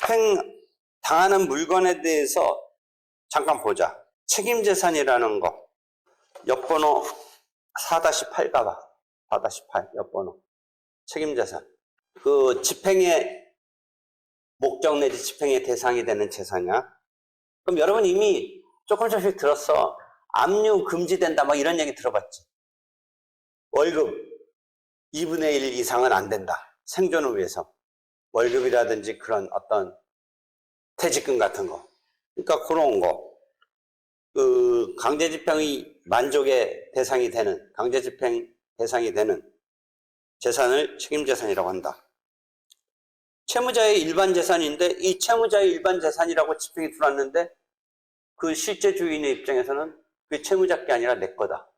집행 당하는 물건에 대해서 잠깐 보자. 책임재산이라는 거. 옆번호 4-8 가봐. 4-8 옆번호. 책임재산. 그 집행의 목적 내지 집행의 대상이 되는 재산이야. 그럼 여러분 이미 조금씩 들었어. 압류 금지된다 막 이런 얘기 들어봤지. 월급 2분의 1 이상은 안 된다. 생존을 위해서. 월급이라든지 그런 어떤 퇴직금 같은 거. 그러니까 그런 거. 그 강제집행의 만족의 대상이 되는, 강제집행 대상이 되는 재산을 책임재산이라고 한다. 채무자의 일반 재산인데 이 채무자의 일반 재산이라고 집행이 들어왔는데 그 실제 주인의 입장에서는 그게 채무자 게 아니라 내 거다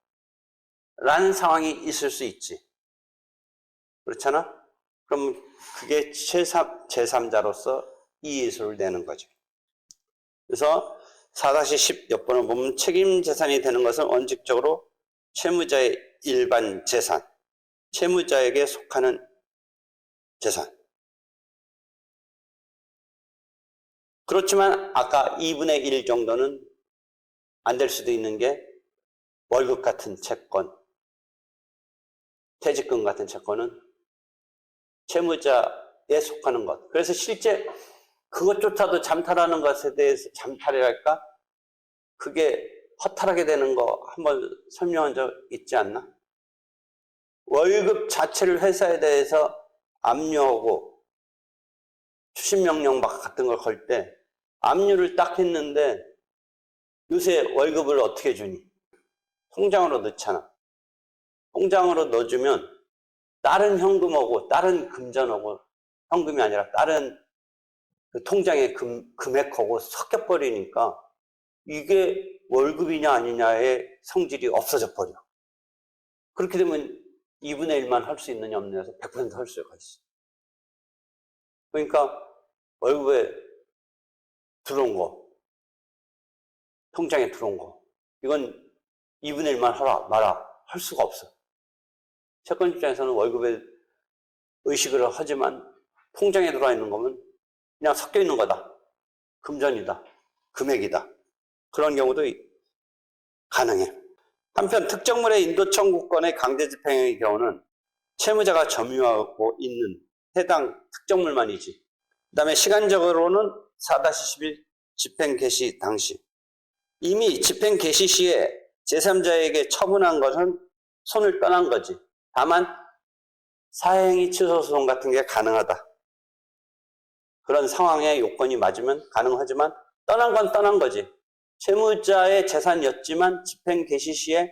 라는 상황이 있을 수 있지. 그렇잖아? 그럼 그게 제3자로서 이의소를 내는 거죠. 그래서 4-10 옆번호 보면 책임재산이 되는 것은 원칙적으로 채무자의 일반 재산, 채무자에게 속하는 재산. 그렇지만 아까 2분의 1 정도는 안 될 수도 있는 게 월급 같은 채권, 퇴직금 같은 채권은 채무자에 속하는 것. 그래서 실제 그것조차도 잠탈하는 것에 대해서 잠탈이랄까? 그게 허탈하게 되는 거 한번 설명한 적 있지 않나? 월급 자체를 회사에 대해서 압류하고 추심명령 같은 걸 걸 때 압류를 딱 했는데 요새 월급을 어떻게 주니? 통장으로 넣잖아. 통장으로 넣어주면 다른 현금하고 다른 금전하고 현금이 아니라 다른 그 통장의 금액하고 섞여버리니까 이게 월급이냐 아니냐의 성질이 없어져 버려. 그렇게 되면 2분의 1만 할 수 있느냐 없느냐에서 100% 할 수가 있어. 그러니까 월급에 들어온 거, 통장에 들어온 거, 이건 2분의 1만 하라 마라 할 수가 없어. 채권 입장에서는 월급에 의식을 하지만 통장에 들어와 있는 거면 그냥 섞여 있는 거다. 금전이다. 금액이다. 그런 경우도 가능해. 한편 특정물의 인도 청구권의 강제집행의 경우는 채무자가 점유하고 있는 해당 특정물만이지. 그 다음에 시간적으로는 4-11 집행 개시 당시. 이미 집행 개시 시에 제3자에게 처분한 것은 손을 떠난 거지. 다만 사행위 취소 소송 같은 게 가능하다. 그런 상황의 요건이 맞으면 가능하지만 떠난 건 떠난 거지. 채무자의 재산이었지만 집행 개시 시에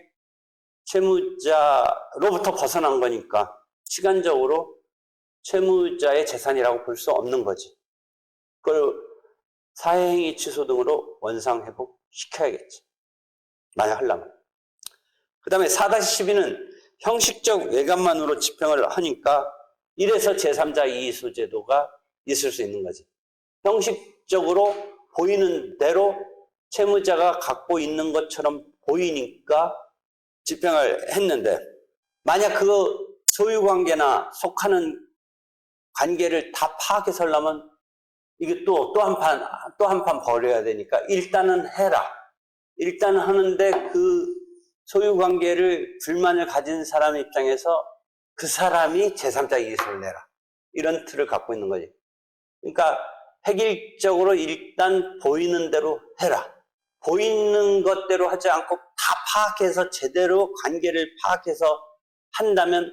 채무자로부터 벗어난 거니까 시간적으로 채무자의 재산이라고 볼 수 없는 거지. 그걸 사행위 취소 등으로 원상회복 시켜야겠지. 만약 하려면. 그 다음에 4-12는 형식적 외관만으로 집행을 하니까 이래서 제3자 이의소 제도가 있을 수 있는 거지. 형식적으로 보이는 대로 채무자가 갖고 있는 것처럼 보이니까 집행을 했는데 만약 그 소유관계나 속하는 관계를 다 파악해서 하려면 이게 또 한 판 벌여야 되니까 일단은 해라. 일단은 하는데 그 소유관계를 불만을 가진 사람 입장에서 그 사람이 제3자 이의소를 내라. 이런 틀을 갖고 있는 거지. 그러니까 획일적으로 일단 보이는 대로 해라. 보이는 것대로 하지 않고 다 파악해서 제대로 관계를 파악해서 한다면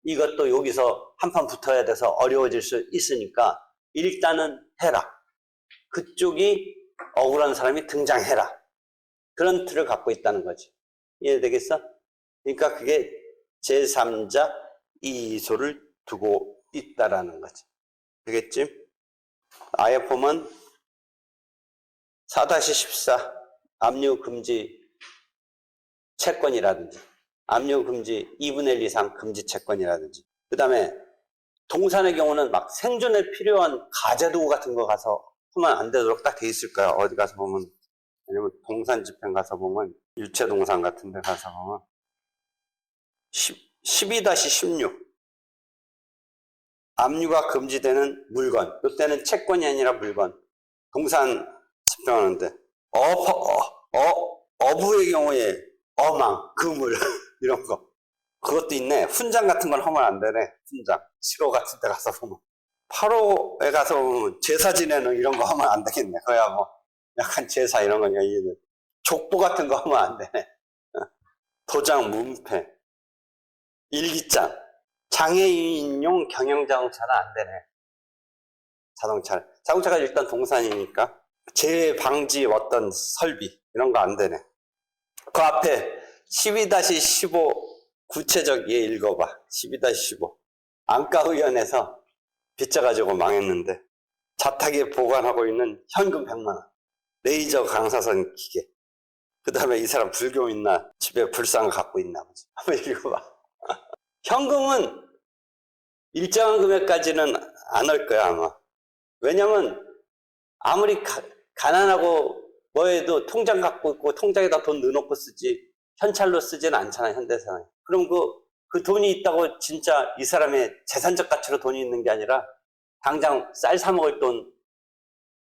이것도 여기서 한판 붙어야 돼서 어려워질 수 있으니까 일단은 해라. 그쪽이 억울한 사람이 등장해라. 그런 틀을 갖고 있다는 거지. 이해되겠어? 그러니까 그게 제3자 이의소를 두고 있다라는 거지. 되겠지? 아예 보면 4-14 압류금지 채권이라든지 압류금지 2분의 1 이상 금지 채권이라든지 그 다음에 동산의 경우는 막 생존에 필요한 가재도구 같은 거 가서 하면 안 되도록 딱 돼 있을 거야. 어디 가서 보면 아니면 동산 집행 가서 보면 유채동산 같은 데 가서 보면 12-16 압류가 금지되는 물건. 이때는 채권이 아니라 물건. 동산 집정하는데 어부의 경우에 어망, 그물 이런 거. 그것도 있네. 훈장 같은 건 하면 안 되네. 훈장. 시로 같은 데 가서 보면. 8호에 가서 보면 제사 지내는 이런 거 하면 안 되겠네. 그야 뭐 약간 제사 이런 거냐. 족보 같은 거 하면 안 되네. 도장, 문패, 일기장. 장애인용 경영자동차는 안 되네. 자동차가 일단 동산이니까 재방지 어떤 설비 이런 거 안 되네. 그 앞에 12-15 구체적 예 읽어봐. 12-15 안과의원에서 빚져가지고 망했는데 자택에 보관하고 있는 현금 100만 원, 레이저 강사선 기계, 그 다음에 이 사람 불교 있나 집에 불상 갖고 있나 보지. 한번 읽어봐. 현금은 일정한 금액까지는 안 할 거야 아마. 왜냐면 아무리 가난하고 뭐해도 통장 갖고 있고 통장에다 돈 넣어놓고 쓰지 현찰로 쓰지는 않잖아 현대사회. 그럼 그 돈이 있다고 진짜 이 사람의 재산적 가치로 돈이 있는 게 아니라 당장 쌀 사 먹을 돈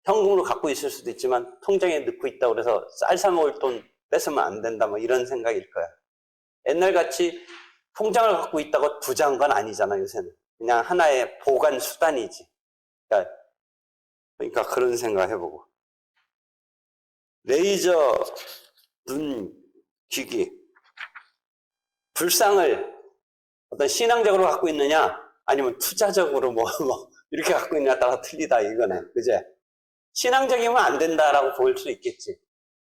현금으로 갖고 있을 수도 있지만 통장에 넣고 있다고 그래서 쌀 사 먹을 돈 뺏으면 안 된다 뭐 이런 생각일 거야. 옛날같이 통장을 갖고 있다고 부자인 건 아니잖아 요새는. 그냥 하나의 보관 수단이지. 그러니까 그런 생각 해보고. 레이저 눈 기기. 불상을 어떤 신앙적으로 갖고 있느냐 아니면 투자적으로 뭐 이렇게 갖고 있느냐에 따라 틀리다 이거네. 그제? 신앙적이면 안 된다라고 볼 수 있겠지.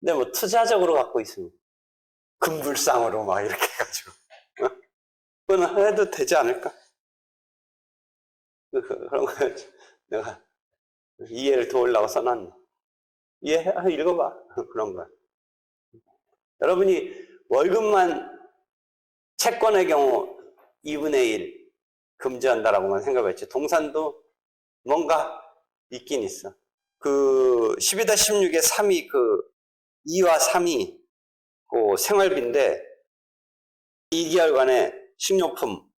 근데 뭐 투자적으로 갖고 있으면 금불상으로 막 이렇게 해가지고 그건 해도 되지 않을까? 그런 거 내가 이해를 도우려고 써놨네. 읽어봐. 그런 거야. 여러분이 월급만 채권의 경우 2분의 1 금지한다라고만 생각했지. 동산도 뭔가 있긴 있어. 그 12-16의 3이 그 2와 3이 그 생활비인데 2개월간의 식료품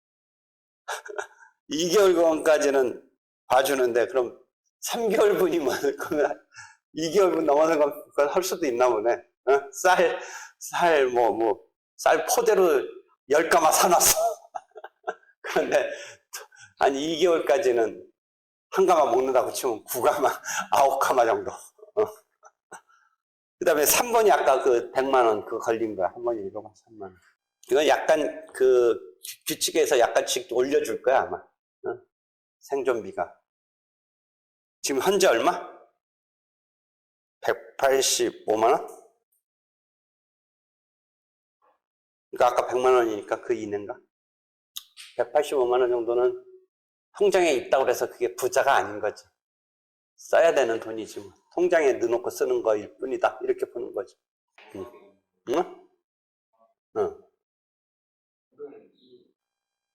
2개월간까지는 봐주는데 그럼 3개월분이면 그러면 2개월분 넘어서 그걸 할 수도 있나 보네. 어? 쌀 포대로 10가마 사놨어. 그런데 한 2개월까지는 한 가마 먹는다고 치면 9가마, 9가마 정도. 그 다음에 3번이 아까 그 100만원 그거 걸린 거야. 한 번에 읽어봐, 3만원. 이건 약간 그 규칙에서 약간씩 올려줄 거야, 아마. 어? 생존비가. 지금 현재 얼마? 185만원? 그러니까 아까 100만원이니까 그 이내인가? 185만원 정도는 통장에 있다고 해서 그게 부자가 아닌 거지. 써야 되는 돈이지 뭐. 통장에 넣어놓고 쓰는 거일 뿐이다. 이렇게 보는 거지. 응? 응.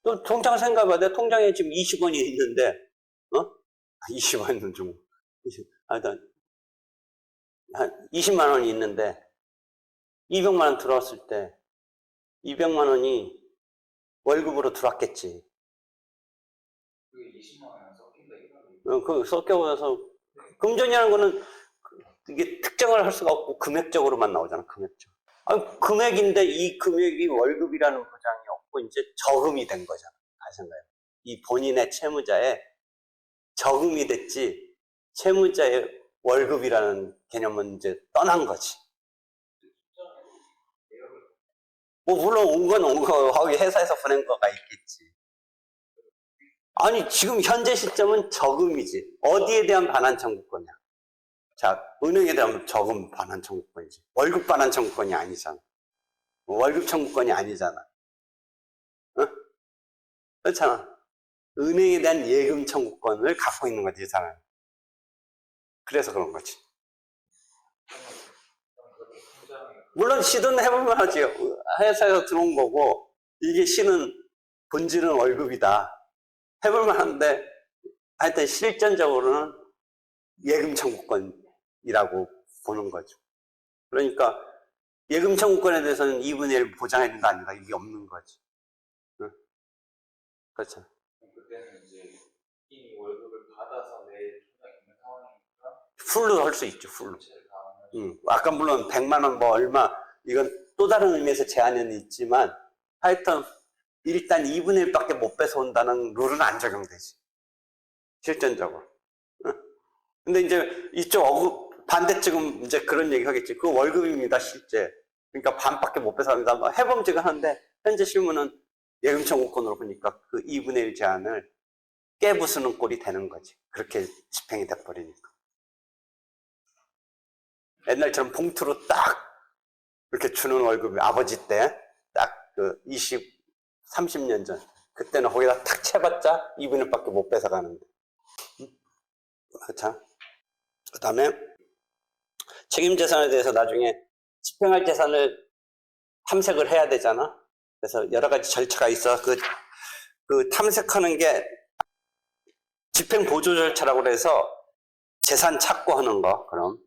또 통장 생각해봐. 내 통장에 지금 20원이 있는데, 20원은 좀, 한 20만 원이 있는데, 200만 원 들어왔을 때, 200만 원이 월급으로 들어왔겠지. 그게 20만 원 섞인다 그 섞여서, 금전이라는 거는 이게 특정을 할 수가 없고 금액적으로만 나오잖아, 금액적. 금액인데 이 금액이 월급이라는 보장이 없고 이제 저금이 된 거잖아. 아시나요? 이 본인의 채무자의 저금이 됐지 채무자의 월급이라는 개념은 이제 떠난 거지. 뭐 물론 온 거 회사에서 보낸 거가 있겠지. 아니 지금 현재 시점은 저금이지. 어디에 대한 반환 청구권이야? 자, 은행에 대한 저금 반환 청구권이지. 월급 반환 청구권이 아니잖아. 월급 청구권이 아니잖아. 어? 그렇잖아. 은행에 대한 예금 청구권을 갖고 있는 거지, 이 사람. 그래서 그런 거지. 물론 시도는 해보면 하지. 회사에서 들어온 거고, 이게 시는 본질은 월급이다. 해볼만 한데, 하여튼 실전적으로는 예금 청구권이라고 보는 거죠. 그러니까 예금 청구권에 대해서는 2분의 1 보장해야 된다 아닌가 이게 없는 거지. 응? 그렇죠. 그때는 이제 풀로 할 수 있죠, 풀로. 아까 물론 100만 원 뭐 얼마, 이건 또 다른 의미에서 제한은 있지만, 하여튼, 일단 2분의 1밖에 못 뺏어온다는 룰은 안 적용되지. 실전적으로. 근데 이제 이쪽 반대쪽은 이제 그런 얘기 하겠지. 그거 월급입니다, 실제. 그러니까 반밖에 못 뺏어갑니다. 뭐 해범직은 한데, 현재 실무는 예금 청구권으로 보니까 그 2분의 1 제한을 깨부수는 꼴이 되는 거지. 그렇게 집행이 돼버리니까. 옛날처럼 봉투로 딱 이렇게 주는 월급이 아버지 때 딱 그 30년 전 그때는 거기다 탁 채봤자 2분의 1밖에 못 뺏어가는데. 그렇죠? 그 다음에 책임재산에 대해서 나중에 집행할 재산을 탐색을 해야 되잖아. 그래서 여러 가지 절차가 있어. 그 탐색하는 게 집행보조 절차라고 해서 재산 찾고 하는 거. 그럼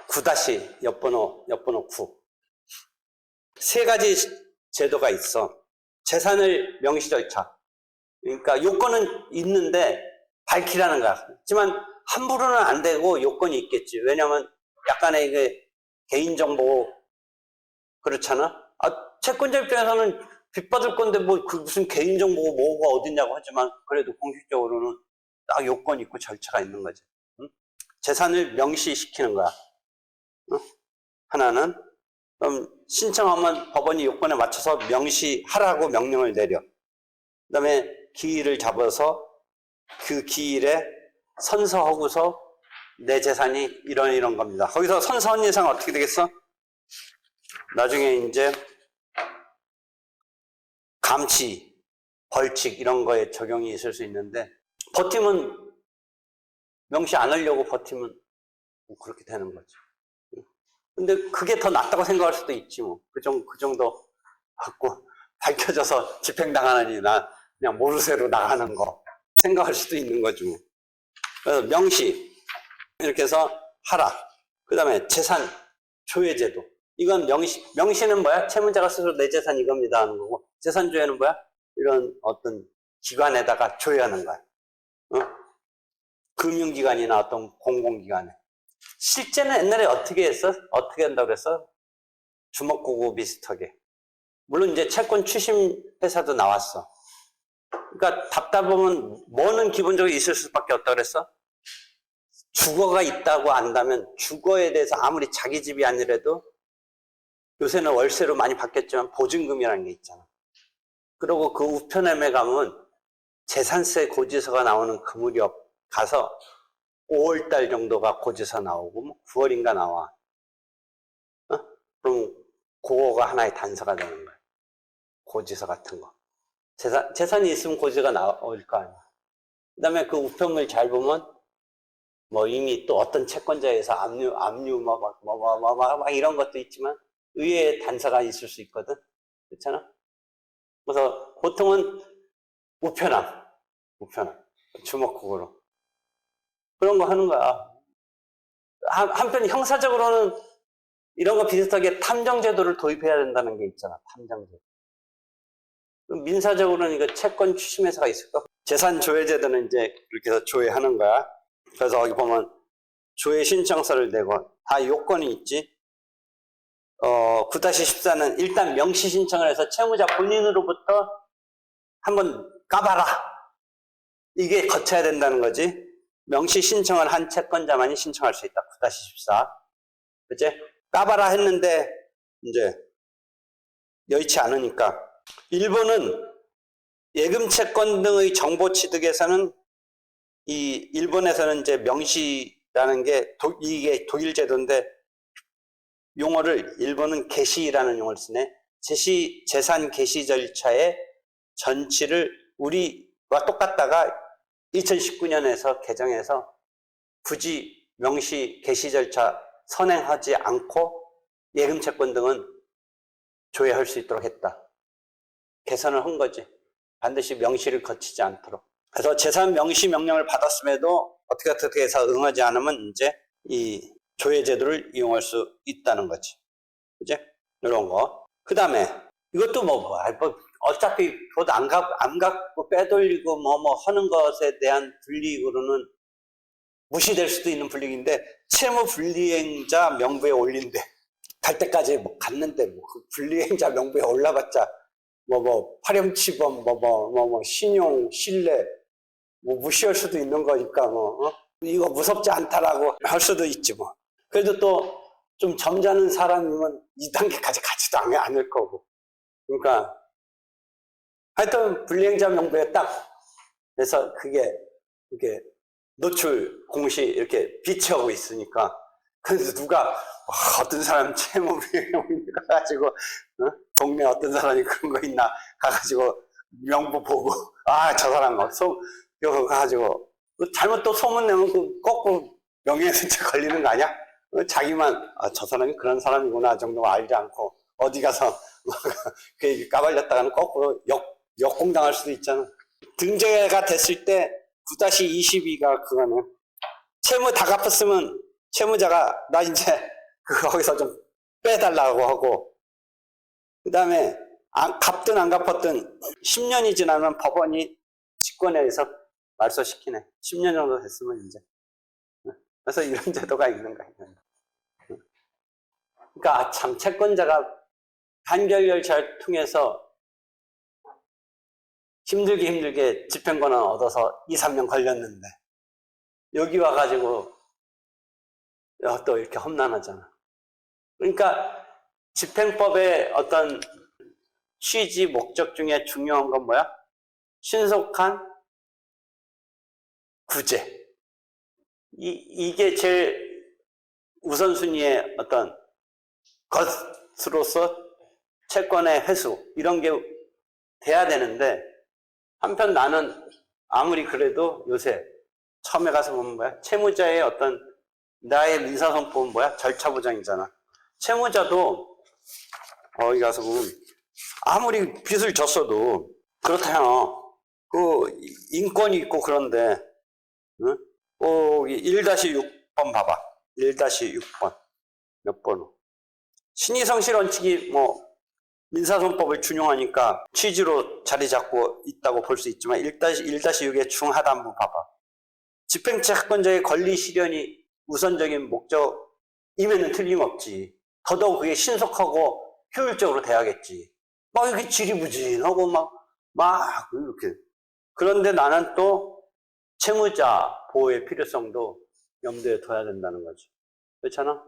9- 옆번호 9. 세 가지 제도가 있어. 재산을 명시 절차. 그러니까 요건은 있는데 밝히라는 거야. 하지만 함부로는 안 되고 요건이 있겠지. 왜냐하면 약간의 이게 개인정보 그렇잖아. 채권자 입장에서는 빚받을 건데 뭐 무슨 개인정보가 뭐가 어딨냐고 하지만 그래도 공식적으로는 딱 요건이 있고 절차가 있는 거지. 응? 재산을 명시시키는 거야. 응? 하나는 그럼 신청하면 법원이 요건에 맞춰서 명시하라고 명령을 내려. 그 다음에 기일을 잡아서 그 기일에 선서하고서 내 재산이 이런 겁니다. 거기서 선서한 예상은 어떻게 되겠어? 나중에 이제 감치, 벌칙 이런 거에 적용이 있을 수 있는데 버티면 명시 안 하려고 버티면 뭐 그렇게 되는 거죠. 근데 그게 더 낫다고 생각할 수도 있지 뭐. 그 정도 갖고 밝혀져서 집행당하느니 나 그냥 모르쇠로 나가는 거 생각할 수도 있는 거죠. 뭐. 그래서 명시 이렇게 해서 하라. 그 다음에 재산 조회제도. 이건 명시는 뭐야? 채무자가 스스로 내 재산 이겁니다 하는 거고 재산 조회는 뭐야? 이런 어떤 기관에다가 조회하는 거야. 금융기관이나 어떤 공공기관에. 실제는 옛날에 어떻게 했어? 어떻게 한다고 그랬어? 주먹구구 비슷하게. 물론 이제 채권 추심 회사도 나왔어. 그러니까 답답하면 뭐는 기본적으로 있을 수밖에 없다고 그랬어? 주거가 있다고 안다면 주거에 대해서 아무리 자기 집이 아니라도 요새는 월세로 많이 바뀌었지만 보증금이라는 게 있잖아. 그리고 그 우편함에 가면 재산세 고지서가 나오는 그 무렵 가서 5월달 정도가 고지서 나오고 뭐 9월인가 나와. 그럼 그거가 하나의 단서가 되는 거야. 고지서 같은 거. 재산이 있으면 고지서가 나올 거 아니야. 그 다음에 그 우편물 잘 보면 뭐 이미 또 어떤 채권자에서 압류 막 이런 것도 있지만 의외의 단서가 있을 수 있거든. 그렇잖아? 그래서 보통은 우편함. 주먹구구로. 그런 거 하는 거야. 한편 형사적으로는 이런 거 비슷하게 탐정제도를 도입해야 된다는 게 있잖아. 탐정제도. 민사적으로는 이거 채권 추심회사가 있을까? 재산조회제도는 이제 그렇게 해서 조회하는 거야. 그래서 여기 보면 조회 신청서를 내고 다 요건이 있지. 9-14는 일단 명시 신청을 해서 채무자 본인으로부터 한번 까봐라. 이게 거쳐야 된다는 거지. 명시 신청을 한 채권자만이 신청할 수 있다. 9-14. 그치? 까봐라 했는데 이제 여의치 않으니까 일본은 예금 채권 등의 정보 취득에서는 일본에서는 이제 명시라는 게 이게 독일 제도인데 용어를 일본은 개시라는 용어를 쓰네. 재산 개시 절차의 전치를 우리와 똑같다가 2019년에서 개정해서 굳이 명시 개시 절차 선행하지 않고 예금 채권 등은 조회할 수 있도록 했다. 개선을 한 거지. 반드시 명시를 거치지 않도록. 그래서 재산 명시 명령을 받았음에도 어떻게 해서 응하지 않으면 이제 이 조회 제도를 이용할 수 있다는 거지. 그지? 이런 거. 그 다음에 이것도 뭐 어차피 돈 안 갚고 빼돌리고 뭐 하는 것에 대한 불이익으로는 무시될 수도 있는 불이익인데, 채무 불이행자 명부에 올린대. 갈 때까지 뭐 갔는데, 그 불이행자 명부에 올라봤자, 파렴치범, 신용, 신뢰, 무시할 수도 있는 거니까, 이거 무섭지 않다라고 할 수도 있지, 뭐. 그래도 또 좀 점잖은 사람이면 2단계까지 가지도 않을 거고. 그러니까, 하여튼, 불이행자 명부에 딱, 그래서 그게 노출 공시 이렇게 비치하고 있으니까, 그래서 누가, 어떤 사람 채무 불이행 가가지고, 동네 어떤 사람이 그런 거 있나, 가가지고, 명부 보고, 저 사람 이거 가가지고, 잘못 또 소문내면 거꾸로 명예훼손죄 걸리는 거 아니야? 자기만, 저 사람이 그런 사람이구나 정도 알지 않고, 어디 가서, 그 까발렸다가는 거꾸로 역공당할 수도 있잖아. 등재가 됐을 때 9-22가 그거네. 채무 다 갚았으면 채무자가 나 이제 거기서 좀 빼달라고 하고, 그 다음에 갚든 안 갚았든 10년이 지나면 법원이 직권에서 말소시키네. 10년 정도 됐으면 이제. 그래서 이런 제도가 있는 거야. 그러니까 참 채권자가 판결 절차를 통해서 힘들게 집행권을 얻어서 2-3년 걸렸는데, 여기 와가지고 또 이렇게 험난하잖아. 그러니까 집행법의 어떤 취지, 목적 중에 중요한 건 뭐야? 신속한 구제. 이게 제일 우선순위의 어떤 것으로서 채권의 회수, 이런 게 돼야 되는데, 한편 나는 아무리 그래도 요새 처음에 가서 보면 뭐야? 채무자의 어떤 나의 민사선법은 뭐야? 절차보장이잖아. 채무자도 거기 가서 보면 아무리 빚을 졌어도 그렇다요. 그 인권이 있고 그런데, 응? 1-6번 봐봐. 1-6번 몇 번호. 신의성실 원칙이 민사선법을 준용하니까 취지로 자리 잡고 있다고 볼 수 있지만 1-6의 중하단부 봐봐. 집행채권자의 권리 실현이 우선적인 목적임에는 틀림없지. 더더욱 그게 신속하고 효율적으로 돼야겠지. 이렇게 지리부진하고 이렇게. 그런데 나는 또 채무자 보호의 필요성도 염두에 둬야 된다는 거지. 그렇잖아?